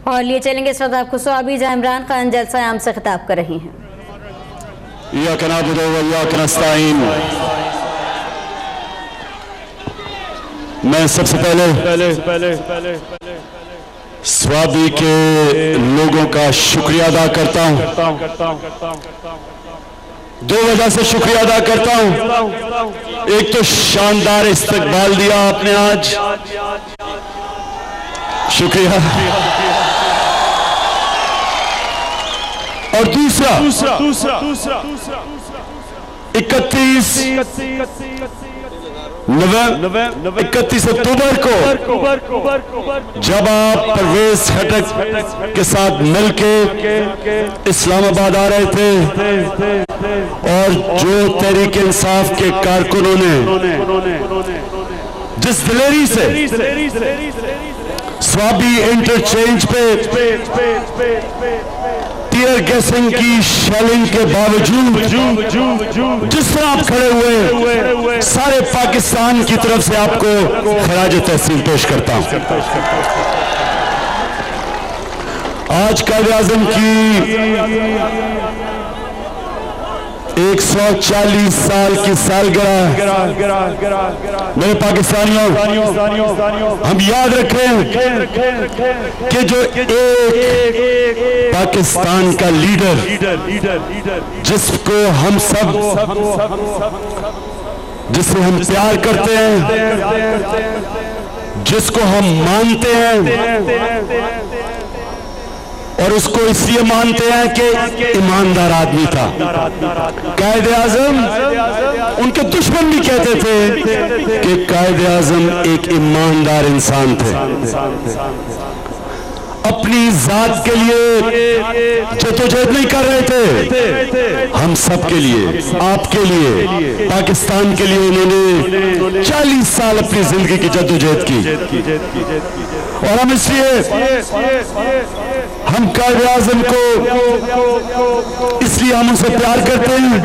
और लिए चलेंगे श्रोता खुशवाबी जहां इमरान खान जलसा आम से खिताब कर रही हैं। मैं सबसे पहले स्वाबी के लोगों का शुक्रिया अदा करता हूं। दो वजह से शुक्रिया अदा करता हूं। एक तो शानदार इस्तकबाल दिया आपने आज, शुक्रिया। और दूसरा 31 अक्टूबर को जब आप परवेज खटक के साथ मिलके इस्लामाबाद आ रहे थे और जो तहरीक इंसाफ के कारकुनों ने जिस दिलेरी से स्वाबी इंटरचेंज पे टीयर गैसिंग की शेलिंग के बावजूद जिस तरह आप खड़े हुए, सारे पाकिस्तान की तरफ से आपको खराज तहसीन पेश करता हूं। आज कायदे आज़म की 140 साल की सालगिरह मेरे पाकिस्तानियों, हम याद रखें कि जो एक पाकिस्तान का लीडर जिसको हम सब, जिसे हम प्यार करते हैं, जिसको हम मानते हैं और उसको इसलिए मानते हैं कि ईमानदार आदमी था। कायदे आज़म, उनके दुश्मन भी कहते थे कि कायदे आज़म एक ईमानदार इंसान थे। अपनी जात के लिए जद्दोजहद नहीं कर रहे थे, हम सब के लिए, आपके लिए, पाकिस्तान के लिए उन्होंने 40 साल अपनी जिंदगी की जद्दोजहद की। और हम इसलिए हम कायदे आज़म को इसलिए हम उनसे प्यार करते हैं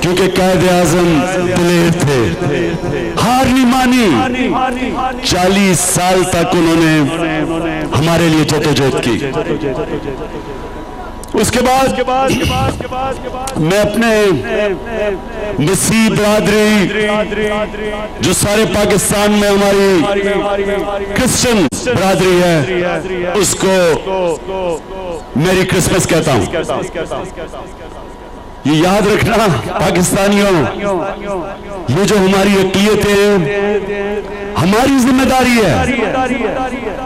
क्योंकि कायदे आज़म दिलेर थे, हार नहीं मानी। 40 साल तक उन्होंने हमारे लिए जद्दोजहद की। उसके बाद मैं अपने मसीह बरादरी जो सारे पाकिस्तान में हमारी क्रिश्चियन बरादरी है, उसको मेरी क्रिसमस कहता हूं। ये याद रखना पाकिस्तानियों, ये जो हमारी अक़ीदत है, हमारी जिम्मेदारी है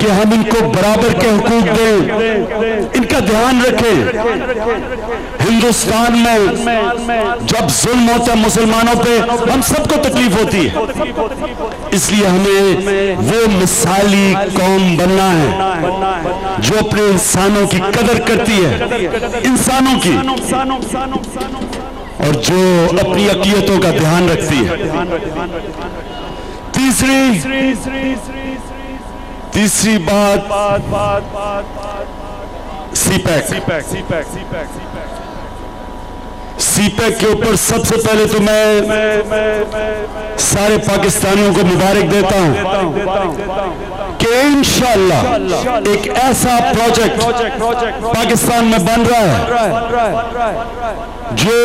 कि हम इनको बराबर के हुकूक दें, इनका ध्यान रखें। हिंदुस्तान में जब जुल्म होता है मुसलमानों पे, हम सबको तकलीफ होती है। इसलिए हमें वो मिसाली कौम बनना है जो अपने इंसानों की कदर करती है, इंसानों की, और जो अपनी अक़ीदतों का ध्यान रखती है। तीसरी बात सीपैक के ऊपर सबसे पहले तो मैं सारे पाकिस्तानियों को मुबारक देता हूं कि इंशाअल्लाह एक ऐसा प्रोजेक्ट पाकिस्तान में बन रहा है जो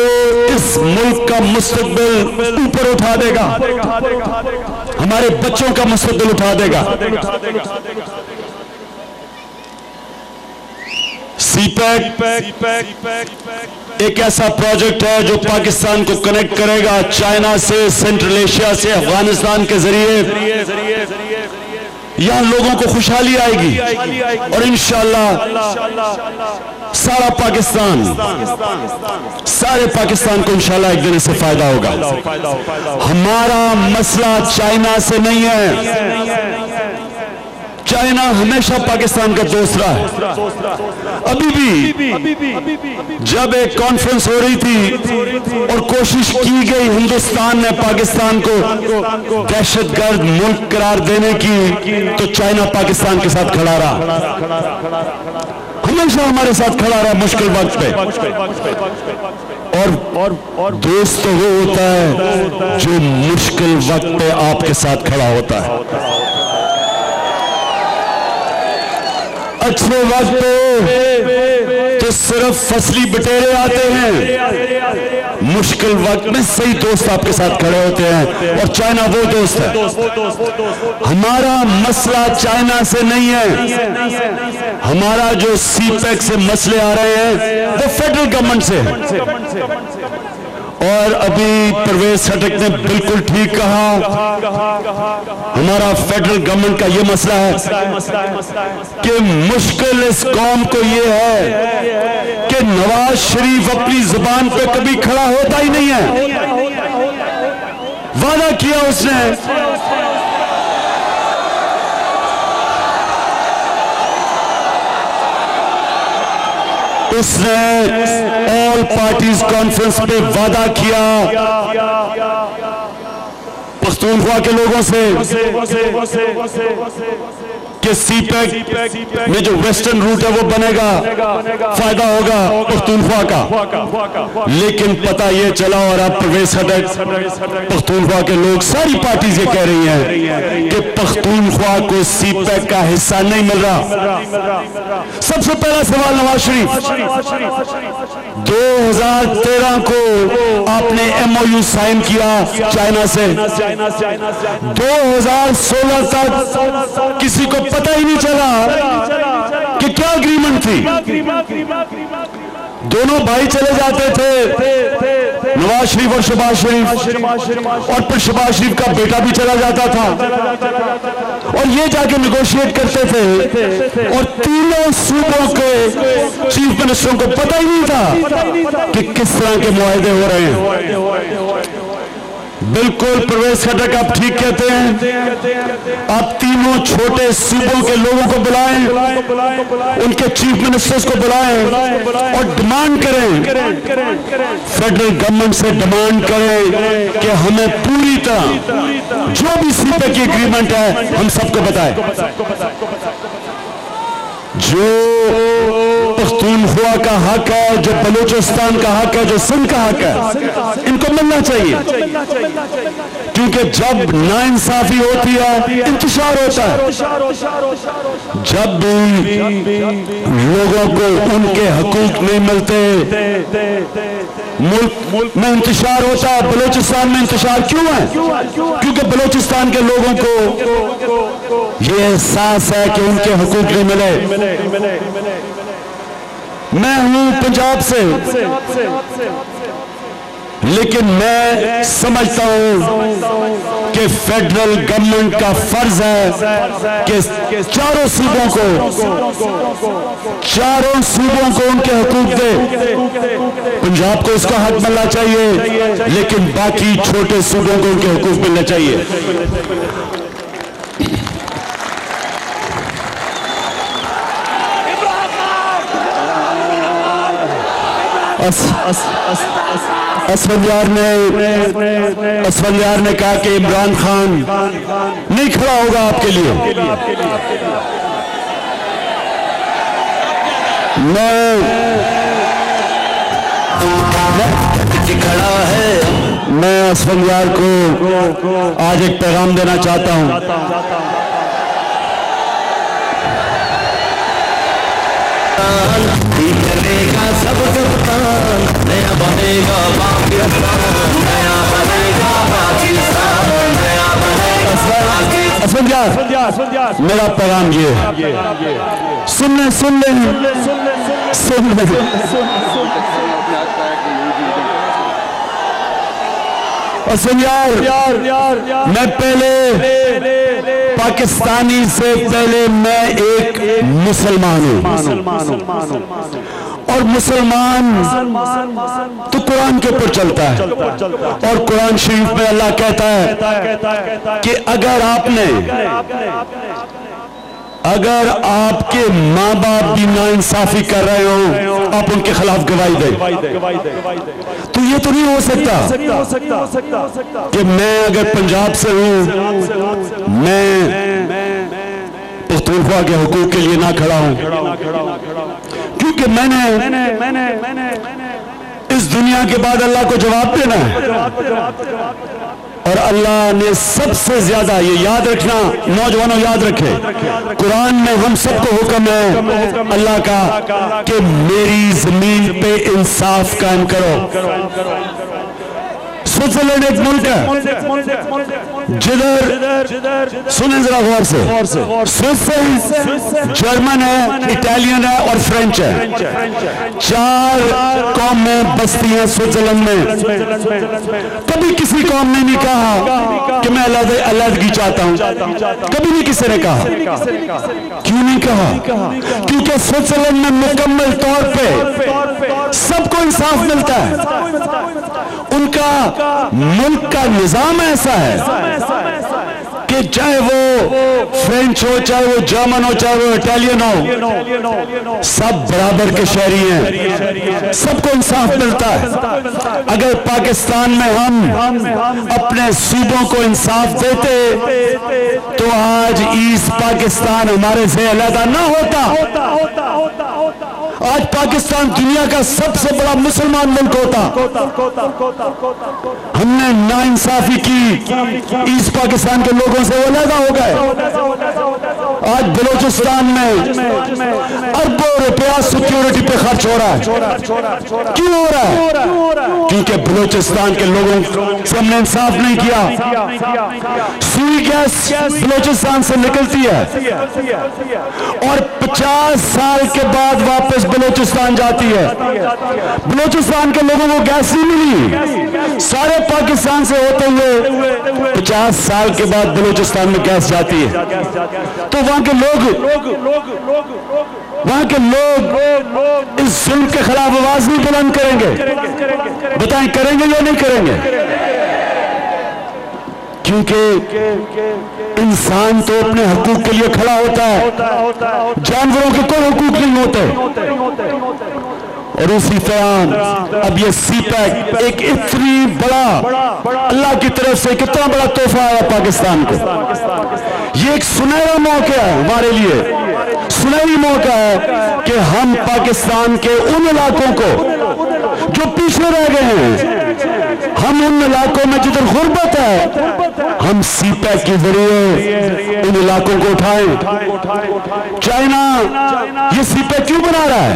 इस मुल्क का मुस्तकबिल ऊपर उठा देगा, हमारे बच्चों का मुस्तकबिल उठा देगा। सीपैक एक ऐसा प्रोजेक्ट है जो पाकिस्तान को कनेक्ट करेगा चाइना से, सेंट्रल एशिया से, अफगानिस्तान के जरिए। यहां लोगों को खुशहाली आएगी और इंशाअल्लाह सारे पाकिस्तान को इंशाअल्लाह एक दिन इससे फायदा होगा। हमारा मसला चाइना से नहीं है, चाइना हमेशा पाकिस्तान का दोस्त रहा है। अभी भी जब एक कॉन्फ्रेंस हो रही थी और कोशिश की गई हिंदुस्तान ने पाकिस्तान को दहशतगर्द मुल्क करार देने की, तो चाइना पाकिस्तान के साथ खड़ा रहा, हमेशा हमारे साथ खड़ा रहा मुश्किल वक्त पे। और दोस्त तो वो होता है जो मुश्किल वक्त पे आपके साथ खड़ा होता है। अच्छे वक्त तो सिर्फ फसली बटेरे आते हैं, मुश्किल वक्त में सही दोस्त आपके साथ खड़े होते हैं, और चाइना वो दोस्त है। हमारा मसला चाइना से नहीं है, हमारा जो सीपेक से मसले आ रहे हैं वो फेडरल गवर्नमेंट से। और अभी परवेज खटक ने बिल्कुल ठीक कहा, हमारा फेडरल गवर्नमेंट का ये मसला है कि मुश्किल इस कौम को ये है कि नवाज शरीफ अपनी जुबान पे कभी खड़ा होता ही नहीं है। वादा किया उसने, ऑल पार्टीज कॉन्फ्रेंस पे वादा किया पख्तूनख्वा के लोगों से कि सीपेक में जो वेस्टर्न रूट है वो बनेगा, फायदा होगा पख्तूनख्वा का। लेकिन पता ये चला, और अब परवेज खटक पख्तूनख्वा के लोग, सारी पार्टीज ये कह रही हैं कि पख्तूनख्वा को सीपेक का हिस्सा नहीं मिल रहा। सबसे पहला सवाल नवाज शरीफ, 2013 को आपने MOU साइन किया चाइना से, 2016 तक किसी को पता ही नहीं चला कि क्या एग्रीमेंट थी। दोनों भाई चले जाते थे, नवाज शरीफ और शहबाज शरीफ, और फिर शहबाज शरीफ का बेटा भी चला जाता था, और ये जाके निगोशिएट करते थे, और तीनों सूबों के चीफ मिनिस्टरों को पता ही नहीं था कि किस तरह के मुआहदे हो रहे हैं। बिल्कुल परवेज खटक आप ठीक कहते हैं, आप तीनों छोटे सूबों के लोगों को बुलाएं, उनके चीफ मिनिस्टर्स को बुलाएं और डिमांड करें, फेडरल गवर्नमेंट से डिमांड करें कि हमें पूरी तरह जो भी सीपेक की एग्रीमेंट है हम सबको बताएं। जो पख्तूनख्वा का हक है, जो बलूचिस्तान का हक है, जो सिंध का हक है, इनको मिलना चाहिए, क्योंकि जब नाइंसाफी होती है इंतशार होता है। जब भी लोगों को उनके हकूक नहीं मिलते, मुल्क में इंतशार होता है। बलूचिस्तान में इंतशार क्यों है? क्योंकि बलूचिस्तान के लोगों को ये एहसास है कि उनके हकूक नहीं मिले। मैं हूं पंजाब से, लेकिन मैं समझता हूं कि फेडरल गवर्नमेंट का फर्ज है कि चारों सूबों को उनके हकूक दे। पंजाब को उसका हक मिलना चाहिए, लेकिन बाकी छोटे सूबों को उनके हकूक मिलना चाहिए। असफंदियार ने कहा कि इमरान खान नहीं खड़ा होगा आपके लिए। मैं असफंदियार को आज एक पैगाम देना चाहता हूं। करेगा सब कप्तान, नया बनेगा पाकिस्तान, नया बनेगा पाकिस्तान, नया बनेगा। असफंदियार, मेरा पैगाम ये, सुन ले असफंदियार, मैं पहले पाकिस्तानी से पहले मैं एक मुसलमान हूं, और मुसलमान तो कुरान के ऊपर चलता है, और कुरान शरीफ में अल्लाह कहता है कि अगर आपके माँ बाप भी नाइंसाफी कर रहे हो, आप उनके खिलाफ गवाही दें। तो ये तो नहीं हो सकता कि मैं अगर पंजाब से हूं, मैं पख्तूनख्वा के हुकूक के लिए ना खड़ा हूं, क्योंकि मैंने इस दुनिया के बाद अल्लाह को जवाब देना है। और अल्लाह ने सबसे ज्यादा, ये याद रखना नौजवानों, याद रखे, कुरान में हम सबको हुक्म है अल्लाह का कि मेरी जमीन पे इंसाफ कायम करो। स्विट्जरलैंड एक मुल्क है जिधर, सुने जरा गौर से, स्विस है, जर्मन है, इटालियन है और फ्रेंच है। 4 कौमें बसती हैं स्विट्जरलैंड में। कभी किसी कौम ने नहीं कहा कि मैं अलग चाहता हूं, कभी नहीं किसी ने कहा। क्यों नहीं कहा? क्योंकि स्विट्जरलैंड में मुकम्मल तौर पे सबको इंसाफ मिलता है। उनका मुल्क का निजाम ऐसा है कि चाहे वो फ्रेंच हो, चाहे वो जर्मन हो, चाहे वो इटालियन हो, सब बराबर के शहरी हैं, सबको इंसाफ मिलता है। अगर पाकिस्तान में हम अपने सूबों को इंसाफ देते तो आज ईस्ट पाकिस्तान हमारे से अलग ना होता। आज पाकिस्तान दुनिया का सबसे बड़ा मुसलमान मुल्क होता। हमने नाइंसाफी की, ईस्ट पाकिस्तान के लोगों से वो अलग हो गए। आज बलूचिस्तान में अरबों रुपया सिक्योरिटी पे खर्च हो रहा है। क्यों हो रहा है? क्योंकि बलूचिस्तान के लोगों से हमने इंसाफ नहीं किया। सुई गैस बलूचिस्तान से निकलती है और 50 साल के बाद वापस बलूचिस्तान जाती है। बलूचिस्तान के लोगों को गैस नहीं मिली, सारे पाकिस्तान से होते हुए 50 साल के बाद बलूचिस्तान में गैस जाती है। तो वहां के लोग इस जुल्म के खिलाफ आवाज नहीं बुलंद करेंगे? बताएं, करेंगे या नहीं करेंगे? क्योंकि इंसान तो अपने हकूक के लिए खड़ा होता है, जानवरों के कोई हकूक नहीं होते। और उसी तरह अब ये सीपैक एक इतनी बड़ा अल्लाह की तरफ से कितना बड़ा तोहफा आया पाकिस्तान को। ये एक सुनहरा मौका है हमारे लिए, सुनहरी मौका है कि हम पाकिस्तान के उन इलाकों को जो पीछे रह गए हैं, हम उन इलाकों में जिधर गुर्बत है, हम सीपैक के जरिए उन इलाकों को उठाएं। चाइना ये सीपैक क्यों बना रहा है?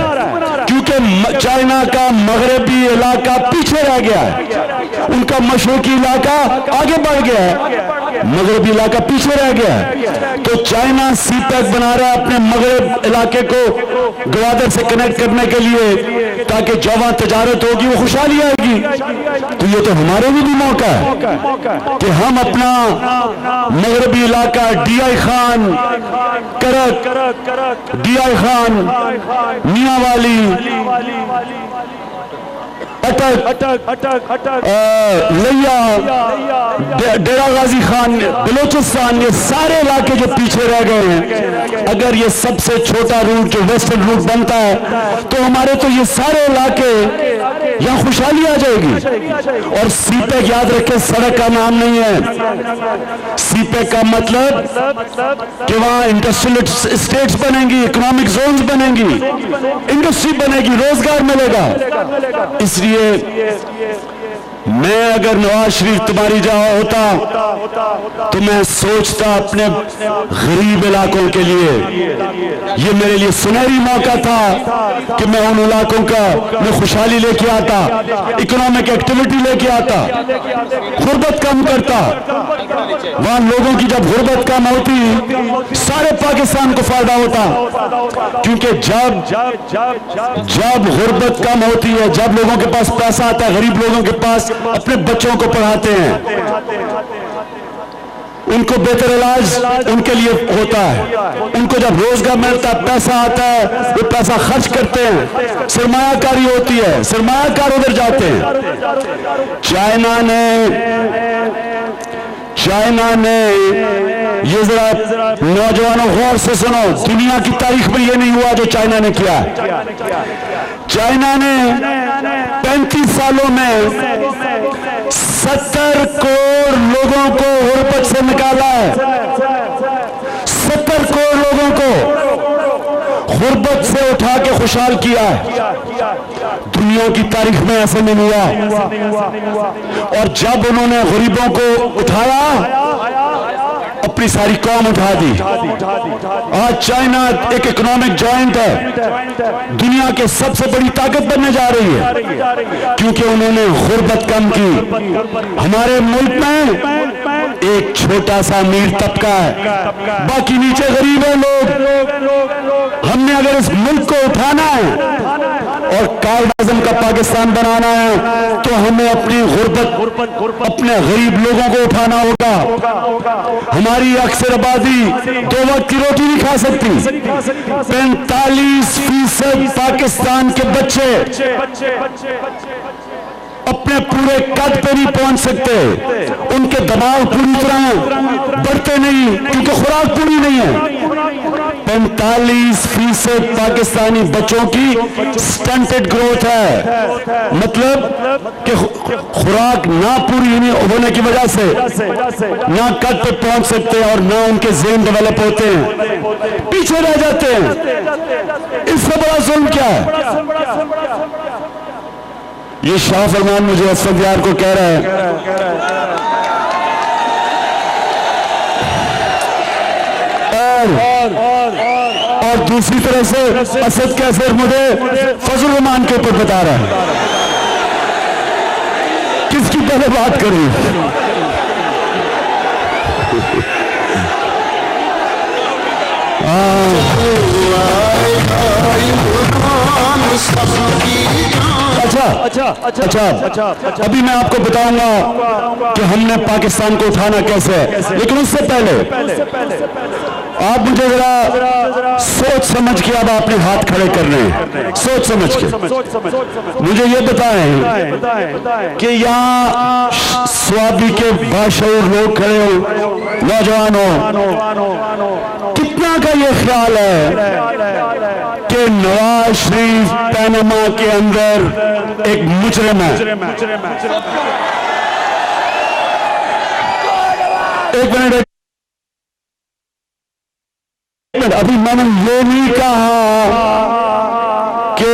क्योंकि चाइना का मगरबी इलाका पीछे रह गया है, उनका मशरकी इलाका आगे बढ़ गया है, मगरबी इलाका पीछे रह गया है। तो चाइना सीपैक बना रहा है अपने मगरब इलाके को ग्वादर से कनेक्ट करने के लिए, ताकि जवां तजारत होगी वो खुशहाली आएगी। तो ये तो हमारे भी मौका है कि हम अपना मगरबी इलाका DI खान, करक, DI खान, मियांवाली, लिया, डेरा गाजी खान, बलूचिस्तान, ये सारे इलाके जो पीछे रह गए हैं, अगर ये सबसे छोटा रूट जो वेस्टर्न रूट बनता है तो हमारे तो ये सारे इलाके यहाँ खुशहाली आ जाएगी। और सीपैक याद रखें, सड़क का नाम नहीं है। सीपैक का मतलब कि वहां इंडस्ट्रियल स्टेट्स बनेंगी, इकोनॉमिक जोन्स बनेंगी, इंडस्ट्री बनेगी, रोजगार मिलेगा। इसलिए मैं अगर नवाज शरीफ तुम्हारी जगह होता तो मैं सोचता अपने गरीब इलाकों के लिए, ये मेरे लिए सुनहरी मौका था कि मैं उन इलाकों का मैं खुशहाली लेके आता, इकोनॉमिक एक्टिविटी लेके आता, गुर्बत कम करता। वहां लोगों की जब गुर्बत कम होती सारे पाकिस्तान को फायदा होता, क्योंकि जब गुर्बत कम होती है, जब लोगों के पास पैसा आता है, गरीब लोगों के पास अपने बच्चों को पढ़ाते हैं, उनको बेहतर इलाज उनके लिए होता है, उनको जब रोजगार मिलता है, पैसा आता है, वो पैसा खर्च करते हैं, सरमायाकारी होती है, सरमायाकार उधर जाते हैं। चाइना ने ये जरा नौजवानों गौर से सुनो, दुनिया की तारीख में ये नहीं हुआ जो चाइना ने किया। चाइना ने 35 सालों में 70 करोड़ लोगों को गुर्बत से निकाला है। 70 करोड़ लोगों को गुर्बत से उठा के खुशहाल किया है। दुनिया की तारीख में ऐसे नहीं हुआ। और जब उन्होंने गरीबों को उठाया, अपनी सारी कौम उठा दी। आज चाइना एक इकोनॉमिक जॉइंट है, दुनिया के सबसे बड़ी ताकत बनने जा रही है, क्योंकि उन्होंने गुर्बत कम की। हमारे मुल्क में एक छोटा सा अमीर तबका है, बाकी नीचे गरीब है लोग। हमने अगर इस मुल्क को उठाना है और कायद आज़म का पाकिस्तान बनाना है, तो हमें अपनी गुर्बत, अपने गरीब लोगों को उठाना होगा। हमारी अक्सर आबादी 2 वक्त की रोटी नहीं खा सकती। 45% पाकिस्तान के बच्चे अपने पूरे कद पे नहीं पहुंच सकते। उनके दबाव पूरी तरह बढ़ते नहीं, क्योंकि खुराक पूरी नहीं है। 45% पाकिस्तानी बच्चों की स्टंटेड ग्रोथ है, मतलब कि खुराक ना पूरी होने की वजह से ना कद पे पहुंच सकते और ना उनके ज़हन डेवलप होते हैं, पीछे रह जाते हैं। इससे बड़ा जुल्म क्या है? ये शाह फरमान मुझे असद यार को कह रहा है, और दूसरी तरह से असद कैसर मुझे फजल रहमान के ऊपर बता रहा है। किसकी पहले बात करूं? अच्छा, अभी मैं आपको बताऊंगा कि हमने पाकिस्तान को उठाना कैसे है, लेकिन उससे पहले आप मुझे जरा सोच समझ के अब आपने हाथ खड़े करने हैं। सोच समझ के मुझे ये बताएं कि यहाँ स्वाबी के बाशऊर लोग खड़े हो, नौजवान हो, कितना का ये ख्याल है कि नवाज शरीफ पैनामा के अंदर एक मुजरिम है? एक मिनट, अभी मैंने ये नहीं कहा कि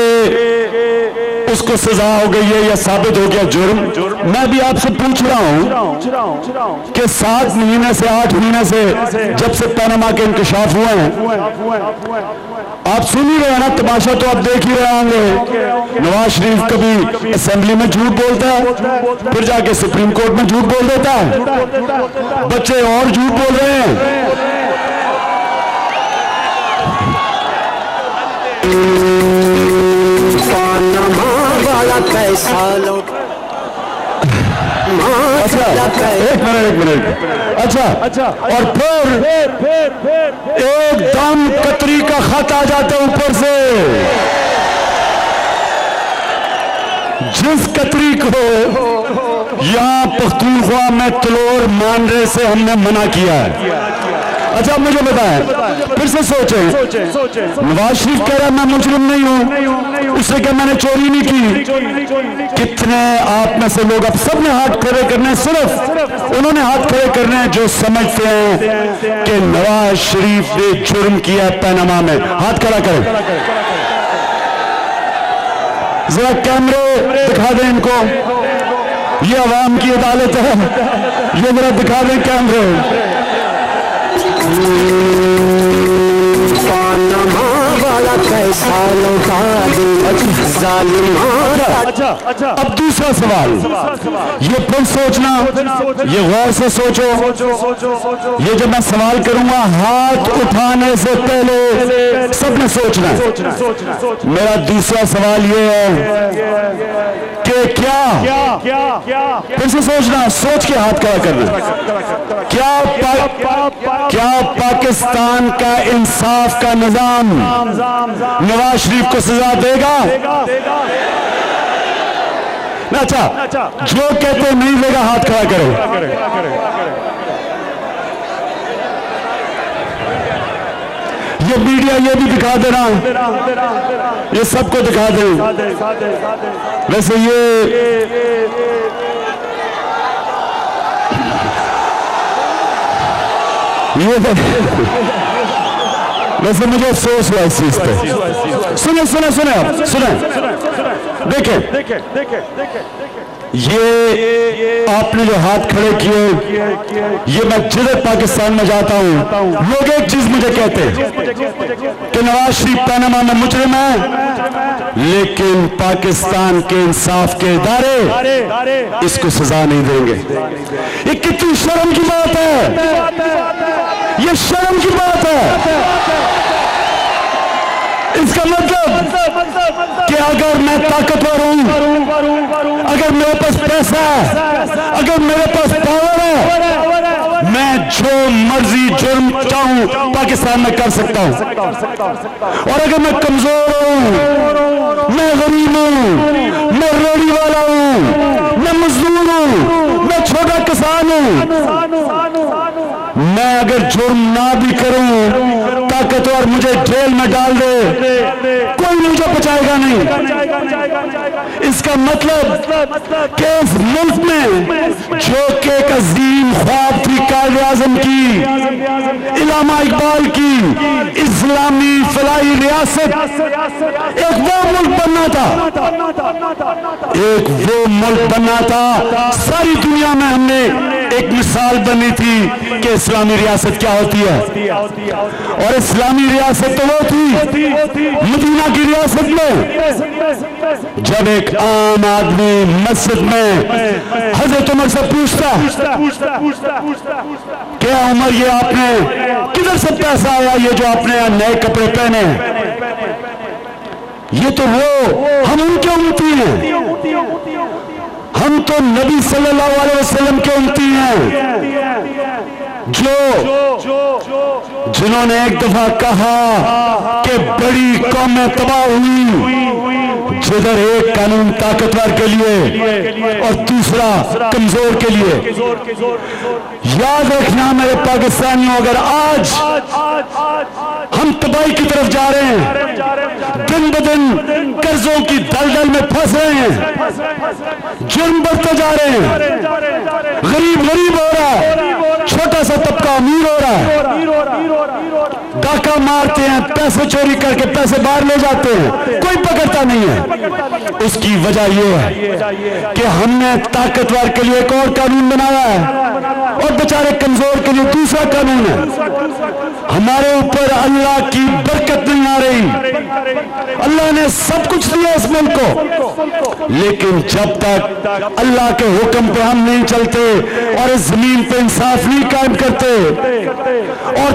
उसको सजा हो गई है या साबित हो गया जुर्म। मैं भी आपसे पूछ रहा हूं कि 7 महीने से 8 महीने से जब से पैनामा के इंकशाफ हुए हैं, आप सुन ही रहे हैं ना, तमाशा तो आप देख ही रहे होंगे। नवाज शरीफ कभी असेंबली में झूठ बोलता है, फिर जाके सुप्रीम कोर्ट में झूठ बोल देता है, बच्चे और झूठ बोल रहे हैं। एक मिनट, अच्छा, और फिर एकदम कतरी का खत आ जाता है ऊपर से, जिस कतरी को यहां पख्तूनख्वा में तलोर मानने से हमने मना किया है। अच्छा, मुझे बताएं, फिर से सोचें, नवाज शरीफ कह रहा है मैं मुजरिम नहीं हूं, उससे क्या मैंने चोरी नहीं की। कितने आप में से लोग, अब सबने हाथ खड़े करने, सिर्फ उन्होंने हाथ खड़े करने हैं जो समझते हैं कि नवाज शरीफ ने जुर्म किया पैनामा में। हाथ खड़ा करें, जरा कैमरे दिखा दें इनको, ये अवाम की अदालत है, ये जरा दिखा दें कैमरे। पानामा वाला पैसा लौटा दे जालिम। अच्छा, अब दूसरा सवाल, ये फिर सोचना, ये गौर से सोचो, ये जब मैं सवाल करूंगा हाथ उठाने से पहले सबने सोचना है। मेरा दूसरा सवाल ये है कि क्या फिर से सोचना, सोच के हाथ खड़ा करना, क्या पाकिस्तान का इंसाफ का निजाम नवाज शरीफ को सजा देगा? अच्छा, जो कहते नहीं देगा हाथ खड़ा करो। ये मीडिया ये भी दिखा देना, ये सबको दिखा दे। वैसे वैसे मुझे अफसोस हुआ इस चीज पे। सुने सुने सुने आप सुने, देखें ये आपने जो हाथ खड़े किए, ये मैं जिधर पाकिस्तान में जाता हूं लोग एक चीज मुझे कहते हैं कि नवाज शरीफ पनामा में मुजरिम है, लेकिन पाकिस्तान के इंसाफ के इदारे इसको सजा नहीं देंगे। ये कितनी शर्म की बात है, ये शर्म की बात है। इसका मतलब कि अगर मैं ताकतवर हूं, अगर मेरे पास पैसा है, अगर मेरे पास पावर है, मैं जो मर्जी जुर्म चाहूं पाकिस्तान में कर सकता हूं। और अगर मैं कमजोर हूं, मैं गरीब हूं, मैं रेडी वाला हूं, मैं मजदूर हूं, मैं छोटा किसान हूं, मैं अगर जुर्म ना भी करूं, ताकतवर मुझे जेल में डाल दे, कोई मुझे बचाएगा नहीं। इसका मतलब कि इस मुल्क में जो कि एक अजीम ख्वाब थी कायदे आज़म की, इलामा इकबाल की इस्लामी फलाही रियासत, एक वो मुल्क बनना था, एक वो मुल्क बनना था। सारी दुनिया में हमने एक मिसाल बनी थी कि इस्लामी रियासत क्या होती है। और इस्लामी रियासत तो वो थी मदीना की रियासत में, जब एक आम आदमी मस्जिद में हजरत उमर से पूछता क्या उमर ये आपने किधर से पैसा आया, ये जो आपने नए कपड़े पहने हैं, ये तो वो हम उनके उम्मती हैं, हम तो नबी सल्लल्लाहु अलैहि वसल्लम के उम्मती हैं, जिन्होंने एक दफा कहा कि बड़ी कौमें तबाह हुई जिधर एक कानून ताकतवर के लिए और दूसरा कमजोर के लिए। याद रखना मेरे पाकिस्तानियों, अगर आज हम तबाही की तरफ जा रहे हैं, दिन ब दिन कर्जों की दलदल में फंस रहे हैं, जुर्म बढ़ते जा रहे हैं, गरीब गरीब हो रहा है, छोटा सा तबका अमीर हो रहा है, डाका मारते हैं, पैसे चोरी करके पैसे बाहर ले जाते हैं, कोई पकड़ता नहीं है। उसकी वजह यह है कि हमने ताकतवर के लिए एक और कानून बनाया है और बेचारे कमजोर के लिए दूसरा कानून है। हमारे ऊपर अल्लाह की बरकत नहीं आ रही, अल्लाह ने सब कुछ दिया इस मुल्क को, लेकिन जब तक अल्लाह के हुक्म पे हम नहीं चलते और इस जमीन पे इंसाफ नहीं कायम करते और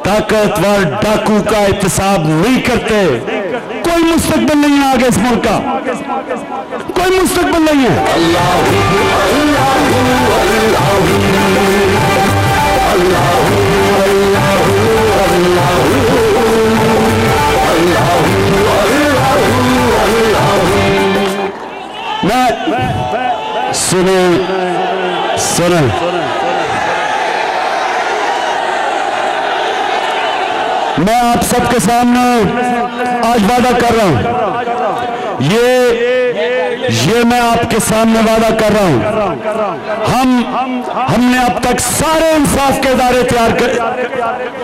ताकतवर डाकू का एहतसाब नहीं करते, कोई मुस्तकबिल नहीं है आगे इस मुल्क का, कोई मुस्तकबिल नहीं है। सुने सुने मैं आप सबके सामने आज वादा कर रहा हूं, ये मैं आपके सामने वादा कर रहा हूं, हमने अब तक सारे इंसाफ के इदारे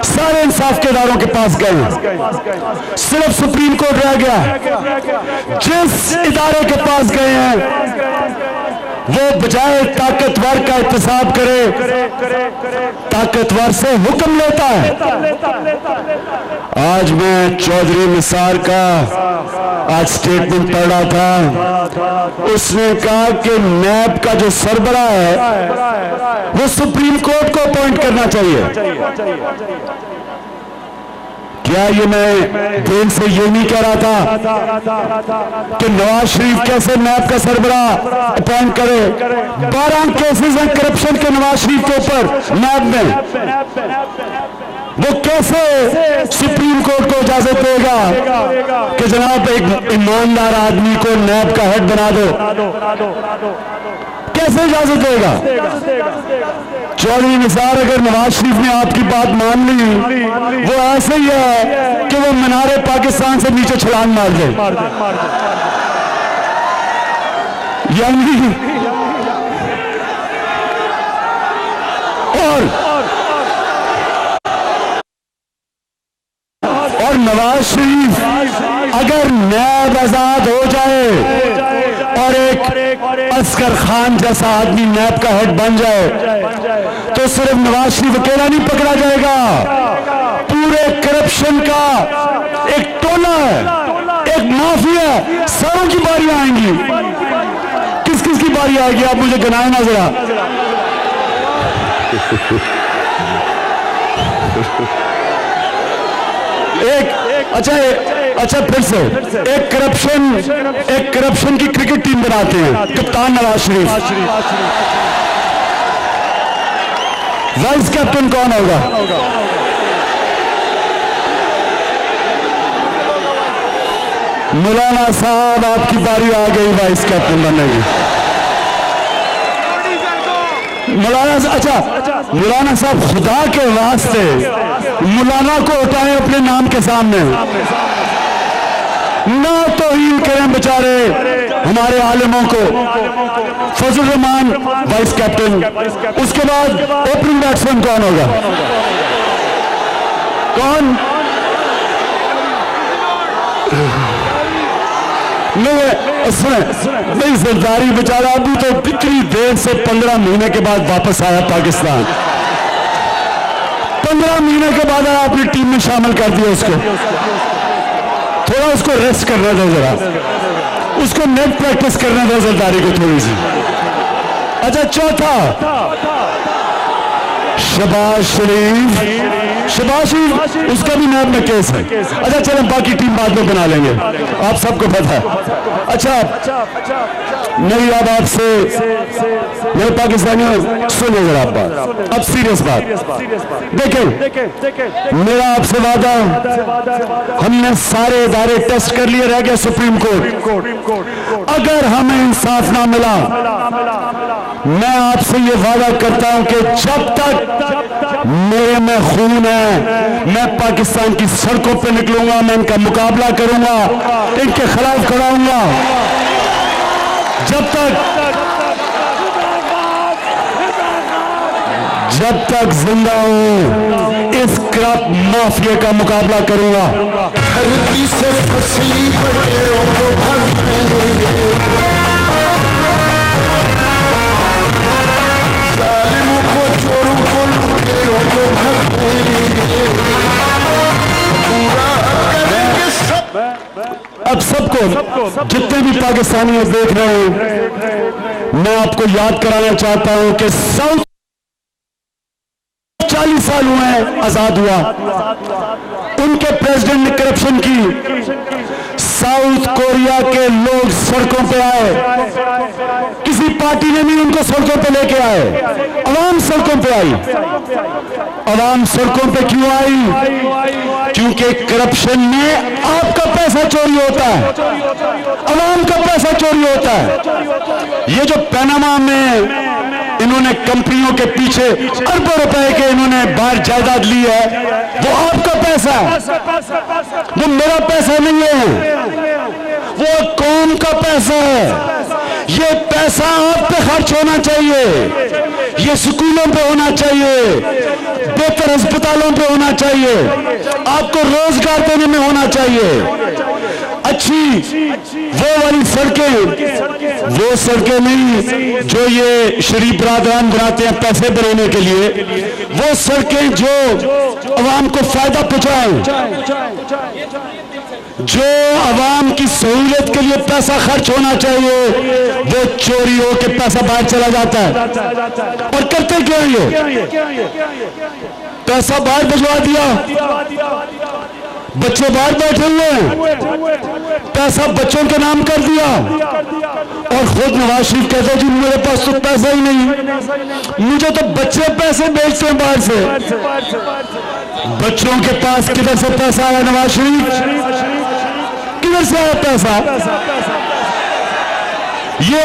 सारे इंसाफ के इदारों के पास गए, सिर्फ सुप्रीम कोर्ट रह गया। जिस इदारे के पास गए हैं वो बजाय ताकतवर का एहतसाब करे, ताकतवर से हुक्म लेता है। आज मैं चौधरी निसार का आज स्टेटमेंट पढ़ रहा था, उसने कहा कि नैब का जो सरबरा है वो सुप्रीम कोर्ट को अपॉइंट करना चाहिए। क्या ये मैं देर से ये नहीं कह रहा था कि नवाज शरीफ कैसे नैब का सरबरा अपॉइंट करे? 12 केसेस हैं करप्शन के नवाज शरीफ के ऊपर नैब में, वो कैसे सुप्रीम कोर्ट को इजाजत देगा कि जनाब एक ईमानदार आदमी को नैब का हेड बना दो? कैसे इजाजत देगा? चौधरी निसार, अगर नवाज शरीफ ने आपकी बात मान ली, वो ऐसे ही है कि वो मीनारे पाकिस्तान से नीचे छलांग मार दे, यानी और नवाज शरीफ अगर नैब आजाद हो जाए और एक असगर खान जैसा आदमी नैब का हेड बन जाए तो सिर्फ नवाज शरीफ अकेला नहीं पकड़ा जाएगा, पूरे करप्शन का एक टोला है, एक माफिया, सबों की बारियां आएंगी। किस किस की बारी आएगी आप मुझे गिनाए ना जरा। अच्छा फिर से एक करप्शन की क्रिकेट टीम बनाते हैं, कप्तान नवाज शरीफ, वाइस कैप्टन कौन होगा? मौलाना साहब आपकी बारी आ गई वाइस कैप्टन बनने की। मौलाना साहब खुदा के वास्ते मौलाना को उठाएं अपने नाम के सामने, ना तौहीन करें बेचारे हमारे आलिमों को। फजल रहमान वाइस कैप्टन, उसके बाद ओपनिंग बैट्समैन कौन होगा? कौन? नहीं, जरदारी बेचारा अभी तो कितनी देर से 15 महीने के बाद वापस आया पाकिस्तान, 15 महीने के बाद आया, अपनी टीम में शामिल कर दिया उसको। थोड़ा उसको रेस्ट करने दो, जरा उसको नेट प्रैक्टिस करने दो जरदारी को थोड़ी सी। अच्छा, चौथा शहबाज शरीफ, उसका भी नाम में केस है। अच्छा चलो, बाकी टीम बाद में बना लेंगे, आप सबको पता है। अच्छा, नहीं अब आपसे मेरे पाकिस्तानियों सुनो जरा बात, अब सीरियस बात देखें, मेरा आपसे वादा, हमने सारे इदारे टेस्ट कर लिए, रह गया सुप्रीम कोर्ट। अगर हमें इंसाफ ना मिला, मैं आपसे ये वादा करता हूं कि जब तक मेरे में खून है, मैं पाकिस्तान की सड़कों पे निकलूंगा, मैं इनका मुकाबला करूंगा, इनके खिलाफ खड़ा हूंगा। जब तक जिंदा हूं, इस करप्ट माफिया का मुकाबला करूंगा। धरती से फसली बटेरों को जालिमों को, चोरों को, लुटेरों को अब सबको, जितने भी पाकिस्तानी देख रहे हैं, मैं आपको याद कराना चाहता हूं कि साउथ 40 साल हुए हैं आजाद हुआ, उनके प्रेसिडेंट ने करप्शन की, साउथ कोरिया के लोग सड़कों पे आए, किसी पार्टी ने नहीं उनको सड़कों पे लेके आए, अवाम सड़कों पे आई। अवाम सड़कों पे क्यों आई? क्योंकि करप्शन में आपका पैसा चोरी होता है, अवाम का पैसा चोरी होता है। ये जो पनामा में इन्होंने कंपनियों के पीछे अरबों रुपए के इन्होंने बाहर जायदाद ली है, वो आपका पैसा है, वो मेरा पैसा नहीं है, वो कौम का पैसा है। ये पैसा आप पे खर्च होना चाहिए, ये स्कूलों पे होना चाहिए, बेहतर अस्पतालों पे होना चाहिए, आपको रोजगार देने में होना चाहिए। अच्छी वो वाली सड़कें, वो सड़कें नहीं जो ये शरीफ बरादरान बनाते हैं पैसे बनाने के लिए, वो सड़कें जो अवाम को फायदा पहुंचाएं, जो अवाम की सहूलियत के लिए पैसा खर्च होना चाहिए, वो चोरी हो के पैसा बाहर चला जाता है। और करते क्या ये? पैसा बाहर भिजवा दिया, बच्चे बाहर बैठे हुए हैं, पैसा बच्चों के नाम कर दिया, और खुद नवाज शरीफ कहते हैं जी मेरे पास तो पैसा ही नहीं, मुझे तो बच्चे पैसे बेचते हैं बाहर से। बच्चों के पास किधर से पैसा आया? नवाज शरीफ किधर से आया पैसा? ये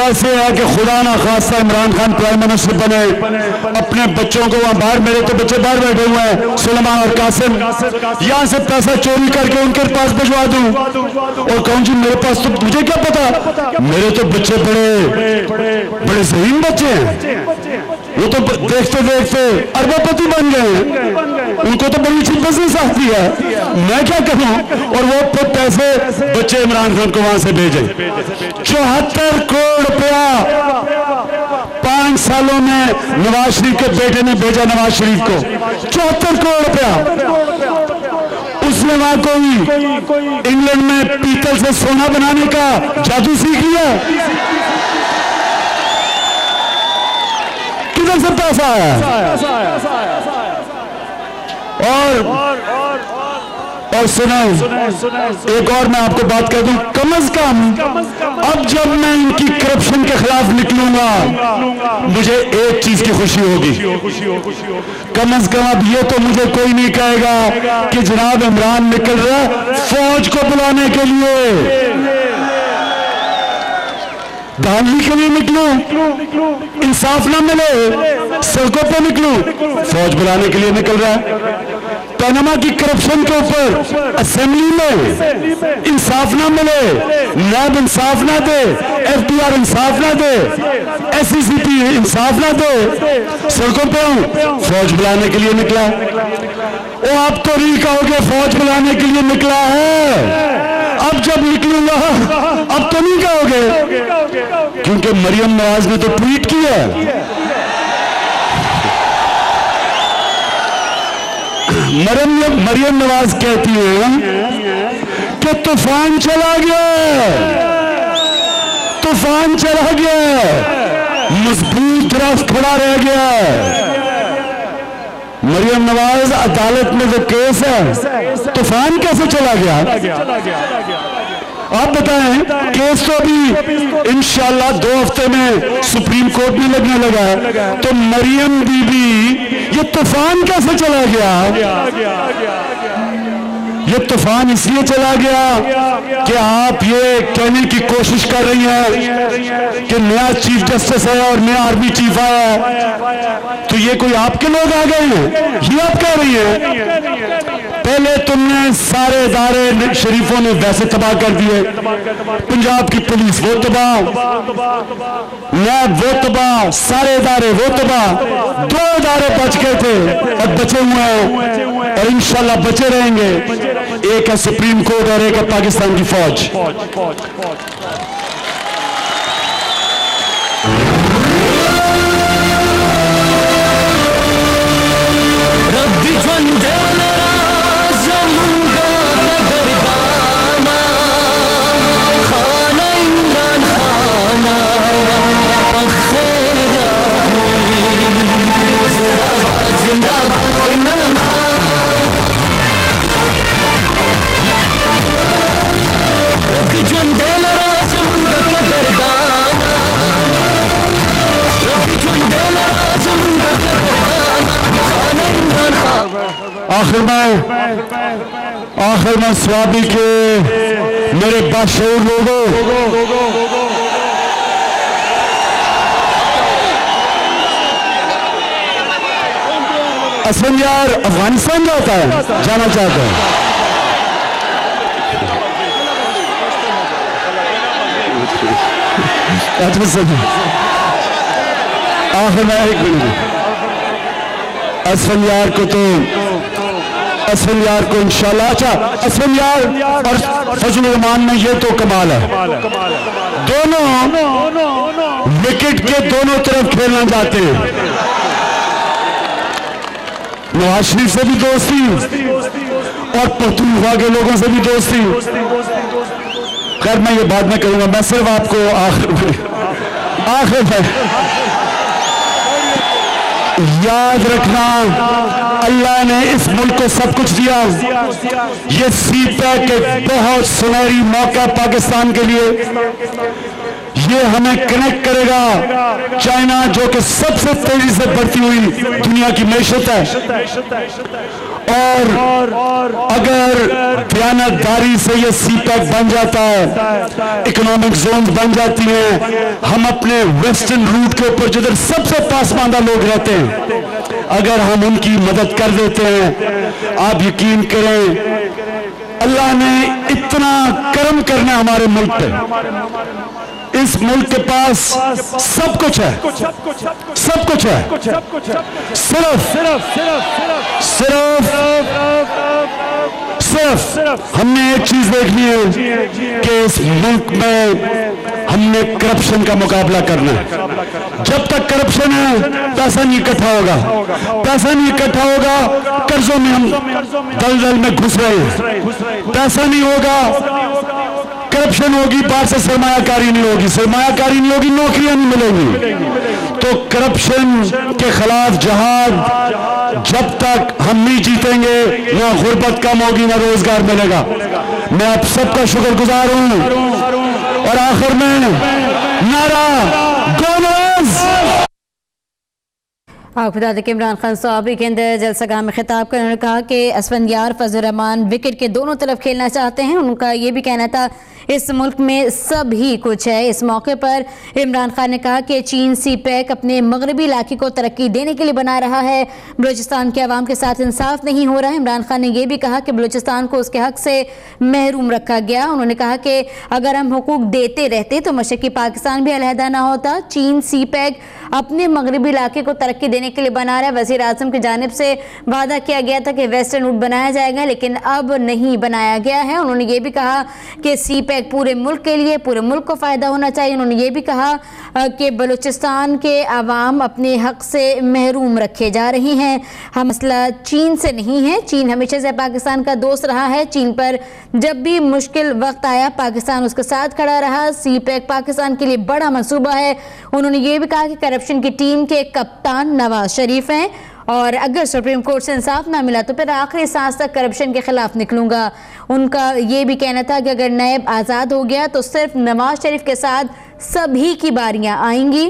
ऐसे है कि खुदा ना खास्ता इमरान खान प्राइम मिनिस्टर बने, अपने बच्चों को वहां बाहर, मेरे तो बच्चे बाहर बैठे हुए हैं, सुलेमान और कासिम, यहां से पैसा चोरी करके उनके पास भिजवा दूं और कहूं जी मेरे पास तो, मुझे क्या पता, मेरे तो बच्चे बड़े बड़े ज़हीन बच्चे हैं। वो तो देखते देखते अरबपति बन गए हैं, उनको तो बड़ी अच्छी बिजनेस आती है, मैं क्या करूं। और वो फिर पैसे बच्चे इमरान खान को वहां से भेजे। 74 करोड़ रुपया 5 सालों में नवाज शरीफ के बेटे ने भेजा नवाज शरीफ को, 74 करोड़ रुपया। उसने वहां कोई इंग्लैंड में पीतल से सोना बनाने का जादू सीख लिया, किधर से पैसा आया। और सुनो, एक और मैं आपको बात कर दूं, कम से कम अब जब मैं इनकी करप्शन के खिलाफ निकलूंगा मुझे एक चीज की खुशी होगी, कम से कम अब ये तो मुझे कोई नहीं कहेगा कि जनाब इमरान निकल रहा है फौज को बुलाने के लिए, धांधली के लिए निकलूं, इंसाफ ना मिले सड़कों पर निकलूं, फौज बुलाने के लिए निकल रहा है। पनामा की करप्शन के ऊपर असेंबली में इंसाफ ना मिले, नैब इंसाफ ना दे, एफटीआर इंसाफ ना दे, एससीसीपी इंसाफ ना दे, सड़कों पे हूं, फौज बुलाने के लिए निकला। ओ आप तो नहीं कहोगे फौज बुलाने के लिए निकला है, अब जब निकलूंगा अब तो नहीं कहोगे, क्योंकि मरियम नवाज ने तो ट्वीट किया, मरियम नवाज कहती है कि तूफान चला गया, तूफान चला गया, मजबूत दरख्त खड़ा रह गया। मरियम नवाज अदालत में जो केस है, तूफान कैसे चला गया? आप बताएं, केस तो अभी इंशाल्लाह 2 हफ्ते में सुप्रीम कोर्ट में लगने लगा है, तो मरियम बीबी ये तूफान कैसे चला गया? ये तूफान इसलिए चला गया कि आप ये कहने की कोशिश कर रही हैं कि नया चीफ जस्टिस है और नया आर्मी चीफ आया है, तो ये कोई आपके लोग आ गए हैं, ये आप कह रही हैं। पहले तुमने सारे इदारे शरीफों ने वैसे तबाह कर दिए, पंजाब की पुलिस वो तबाह, नैब वो तबाह, सारे इदारे वो तबाह, 2 इदारे बच गए थे और बचे हुए हैं और इंशाल्लाह बचे रहेंगे, एक है सुप्रीम कोर्ट और एक है पाकिस्तान की फौज। आखिर में स्वाबी के मेरे बाशऊर लोगों, असफंजार अफगानिस्तान जाता है, जाना चाहता है, आखिर में 1 मिनट, असफंजार को तो असफंजार को इंशाल्लाह, अच्छा असफंजार और फजल रहमान में ये तो कमाल है, दोनों विकेट के दोनों तरफ खेलना चाहते हैं, नवाज शरीफ से भी दोस्ती और पख्तूनख्वा के लोगों से भी दोस्ती। खैर मैं ये बाद में करूंगा, मैं सिर्फ आपको आखिर में याद रखना, अल्लाह ने इस मुल्क को सब कुछ दिया, ये सीपैक एक बहुत सुनहरी मौका पाकिस्तान के लिए, ये हमें कनेक्ट करेगा चाइना जो कि सबसे तेजी से बढ़ती हुई दुनिया की मैशत है, और अगर दयानतदारी से ये सीपैक बन जाता है, इकोनॉमिक जोन बन जाती हैं, हम अपने वेस्टर्न रूट के ऊपर जिधर सबसे पासमानदा लोग रहते हैं, अगर हम उनकी मदद कर देते हैं, आप यकीन करें अल्लाह ने इतना करम करना हमारे मुल्क पे, इस मुल्क के पास सब कुछ है, सब कुछ है, सिर्फ हमने एक चीज देखनी है कि इस मुल्क में हमने करप्शन का मुकाबला करना है। जब तक करप्शन है पैसा नहीं इकट्ठा होगा, पैसा नहीं इकट्ठा होगा, कर्जों में हम दलदल में घुस रहे हैं, पैसा नहीं होगा, करप्शन होगी, बाहर से सरमायाकारी नहीं होगी, सरमायाकारी नहीं होगी, नौकरियां नहीं मिलेंगी। तो करप्शन के खिलाफ जहाद जब तक हम नहीं जीतेंगे, ना गुर्बत कम होगी, ना रोजगार मिलेगा। मैं आप सबका शुक्रगुजार हूं और आखिर में नारा गोलवेज। आपको बता दें कि इमरान खान सवाबी के अंदर जलसागाह में खिताब कर उन्होंने कहा कि असफंदियार फजल रहमान विकेट के दोनों तरफ खेलना चाहते हैं। उनका ये भी कहना था इस मुल्क में सब ही कुछ है। इस मौके पर इमरान खान ने कहा कि चीन CPEC अपने मगरबी इलाके को तरक्की देने के लिए बना रहा है, बलूचिस्तान के अवाम के साथ इंसाफ नहीं हो रहा है। इमरान खान ने यह भी कहा कि बलूचिस्तान को उसके हक से महरूम रखा गया। उन्होंने कहा कि अगर हम हुकूक देते रहते तो मशरकी पाकिस्तान भी अलहदा ना होता। चीन CPEC अपने मगरबी इलाके को तरक्की देने के लिए बना रहा है। वज़ीर आज़म की जानिब से वादा किया गया था कि वेस्टर्न रूट बनाया जाएगा, लेकिन अब नहीं बनाया गया है। उन्होंने ये भी कहा कि CPEC पूरे मुल्क के लिए, पूरे मुल्क को फ़ायदा होना चाहिए। उन्होंने ये भी कहा कि बलूचिस्तान के अवाम अपने हक से महरूम रखे जा रहे हैं। हम मसला चीन से नहीं है, चीन हमेशा से पाकिस्तान का दोस्त रहा है। चीन पर जब भी मुश्किल वक्त आया पाकिस्तान उसके साथ खड़ा रहा। CPEC पाकिस्तान के लिए बड़ा मंसूबा है। उन्होंने ये भी कहा कि करप्शन की टीम के कप्तान नवाज शरीफ हैं और अगर सुप्रीम कोर्ट से इंसाफ ना मिला तो फिर आखिरी सांस तक करप्शन के खिलाफ निकलूंगा। उनका ये भी कहना था कि अगर नैब आज़ाद हो गया तो सिर्फ नवाज शरीफ के साथ सभी की बारियां आएंगी।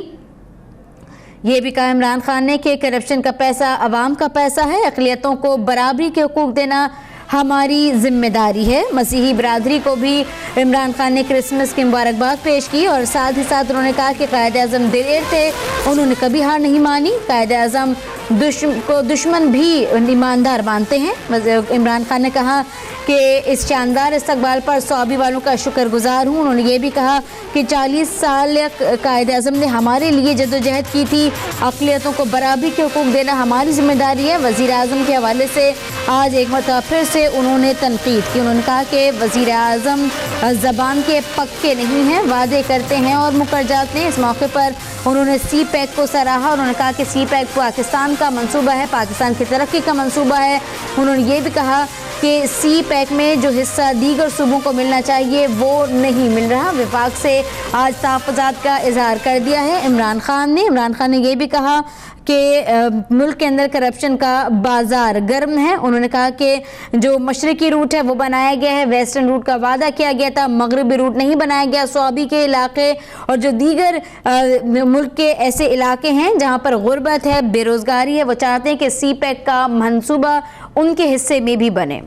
ये भी कहा इमरान खान ने कि करप्शन का पैसा अवाम का पैसा है, अक़लियतों को बराबरी के हुकूक देना हमारी जिम्मेदारी है। मसीही बरादरी को भी इमरान खान ने क्रिसमस की मुबारकबाद पेश की और साथ ही साथ उन्होंने कहा कि कायदे आज़म दिलेर थे, उन्होंने कभी हार नहीं मानी। कायदे आज़म को दुश्मन भी ईमानदार मानते हैं। इमरान खान ने कहा कि इस शानदार इस्तकबाल पर सवाबी वालों का शुक्रगुजार हूँ। उन्होंने ये भी कहा कि 40 साल कायदे आज़म ने हमारे लिए जद्दोजहद की थी, अक़लियतों को बराबरी के हुकूक देना हमारी जिम्मेदारी है। वज़ीर आज़म के हवाले से आज एक मरतबा फिर से उन्होंने तनकीद की। उन्होंने कहा कि वज़ीर आज़म ज़बान के पक्के नहीं हैं, वादे करते हैं और मुकर जाते हैं। इस मौके पर उन्होंने CPEC को सराहा। उन्होंने कहा कि CPEC पाकिस्तान का मंसूबा है, पाकिस्तान की तरक्की का मंसूबा है। उन्होंने ये भी कहा कि CPEC में जो हिस्सा दीगर सूबों को मिलना चाहिए वो नहीं मिल रहा। विफाक से आज तहफ़्फ़ुज़ात का इजहार कर दिया है इमरान खान ने ये भी कहा कि मुल्क के अंदर करप्शन का बाजार गर्म है। उन्होंने कहा कि जो मशरकी रूट है वो बनाया गया है, वेस्टर्न रूट का वादा किया गया था, मगरबी रूट नहीं बनाया गया। स्वाबी के इलाके और जो दीगर मुल्क के ऐसे इलाके हैं जहाँ पर गुर्बत है, बेरोज़गारी है, वो चाहते हैं कि CPEC का मंसूबा उनके हिस्से में भी बने।